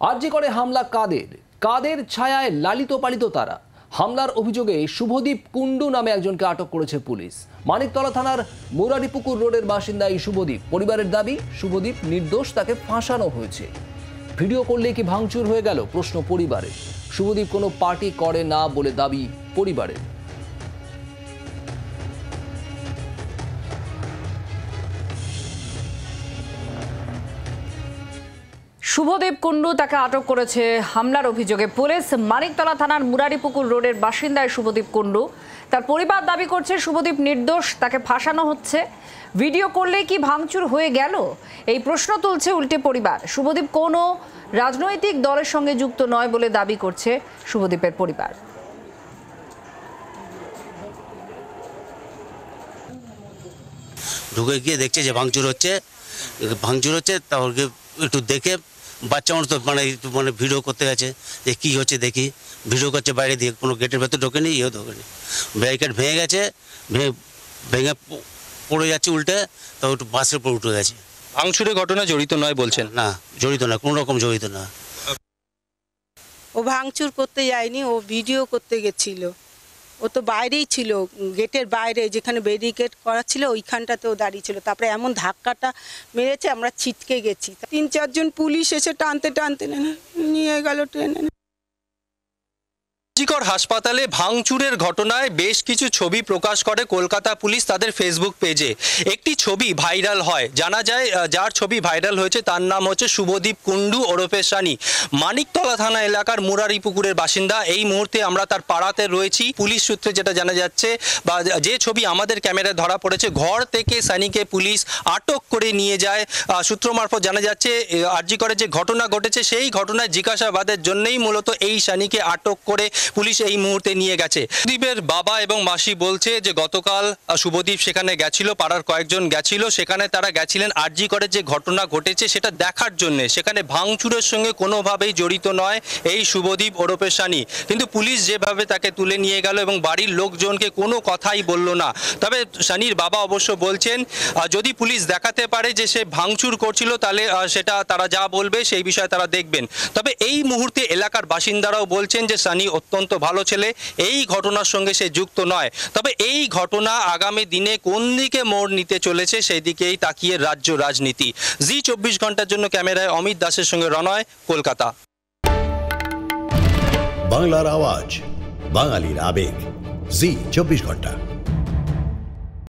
আরজি করে হামলা কাদের ছায়ায় লালিত পালিত তারা। হামলার অভিযোগে শুভদীপ কুন্ডু নামে একজনকে আটক করেছে পুলিশ। মানিকতলা থানার মুরারিপুকুর রোডের বাসিন্দা এই শুভদীপ। পরিবারের দাবি, শুভদীপ নির্দোষ, তাকে ফাঁসানো হয়েছে। ভিডিও করলে কি ভাঙচুর হয়ে গেল, প্রশ্ন পরিবারের। শুভদীপ কোনো পার্টি করে না বলে দাবি পরিবারের। শুভদীপ কুন্ডু, তাকে আটক করেছে হামলার অভিযোগে পুলিশ। মানিকতলা থানার মুরারিপুকুর রোডের বাসিন্দা শুভদীপ কুন্ডু। তার পরিবার দাবি করছে শুভদীপ নির্দোষ, তাকে ফাঁসানো হচ্ছে। ভিডিও করলে কি ভাঙচুর হয়ে গেল, এই প্রশ্ন তুলছে উল্টে পরিবার। শুভদীপ কোনো রাজনৈতিক দলের সঙ্গে যুক্ত নয় বলে দাবি করছে শুভদীপের পরিবার। ঢুকে গিয়ে দেখছে যে ভাঙচুর হচ্ছে তাহলে একটু দেখে বাচ্চা মানুষ তো মানে ভিডিও করতে গেছে যে কী হচ্ছে দেখি। ভিডিও করছে বাইরে দিয়ে, কোনো গেটের ভেতর ঢোকেনি, ঢোকেনি। ব্যারিকেড ভেঙে গেছে, ভেঙে পড়ে যাচ্ছে উল্টে, তাও একটু বাসের উপর উঠে গেছে। ভাঙচুরের ঘটনা জড়িত নয় বলছেন? না, জড়িত না, কোনো রকম জড়িত না। ও ভাঙচুর করতে যায়নি, ও ভিডিও করতে গেছিল। ও তো বাইরেই ছিল, গেটের বাইরে যেখানে ব্যারিকেড করা ছিল ওইখানটাতেও দাঁড়িয়ে ছিল। তারপরে এমন ধাক্কাটা মেরেছে, আমরা ছিটকে গেছি। 3-4 জন পুলিশ এসে টানতে টানতে নিয়ে গেল ট্রেনে। আরজিকর হাসপাতালে ভাঙচুরের ঘটনায় বেশ কিছু ছবি প্রকাশ করে কলকাতা পুলিশ তাদের ফেসবুক পেজে। একটি ছবি ভাইরাল হয়, জানা যায় যার ছবি ভাইরাল হয়েছে তার নাম হচ্ছে শুভদীপ কুন্ডু ওরফে সানি। মানিকতলা থানা এলাকার মুরারিপুকুরের বাসিন্দা। এই মুহূর্তে আমরা তার পাড়াতে রয়েছি। পুলিশ সূত্রে যেটা জানা যাচ্ছে বা যে ছবি আমাদের ক্যামেরায় ধরা পড়েছে, ঘর থেকে সানিকে পুলিশ আটক করে নিয়ে যায়। সূত্র মারফত জানা যাচ্ছে আরজিকরে যে ঘটনা ঘটেছে সেই ঘটনায় জিজ্ঞাসাবাদের জন্যই মূলত এই সানিকে আটক করে পুলিশ এই মুহূর্তে নিয়ে গেছে। শুভদীপের বাবা এবং মাসি বলছে যে গতকাল শুভদীপ সেখানে গেছিল, পাড়ার কয়েকজন গেছিল, সেখানে তারা গেছিলেন আরজিকরে যে ঘটনা ঘটেছে সেটা দেখার জন্য। সেখানে ভাঙচুরের সঙ্গে কোনোভাবেই জড়িত নয় এই শুভদীপ ওরফে সানি। কিন্তু পুলিশ যেভাবে তাকে তুলে নিয়ে গেল এবং বাড়ির লোকজনকে কোনো কথাই বলল না। তবে সানির বাবা অবশ্য বলছেন যদি পুলিশ দেখাতে পারে যে সে ভাঙচুর করছিল তাহলে সেটা তারা যা বলবে সেই বিষয়ে তারা দেখবেন। তবে এই মুহূর্তে এলাকার বাসিন্দারাও বলছেন যে সানি অত্যন্ত ভালো ছেলে, এই ঘটনার সঙ্গে সে যুক্ত নয়। তবে এই ঘটনা আগামী দিনে কোন দিকে মোড় নিতে চলেছে সেই দিকেই তাকিয়ে রাজ্য রাজনীতি। জি 24 ঘন্টার জন্য ক্যামেরায় অমিত দাসের সঙ্গে রনয়, কলকাতা। বাংলার আওয়াজ, বাঙালির আবেগ, জি 24 ঘন্টা।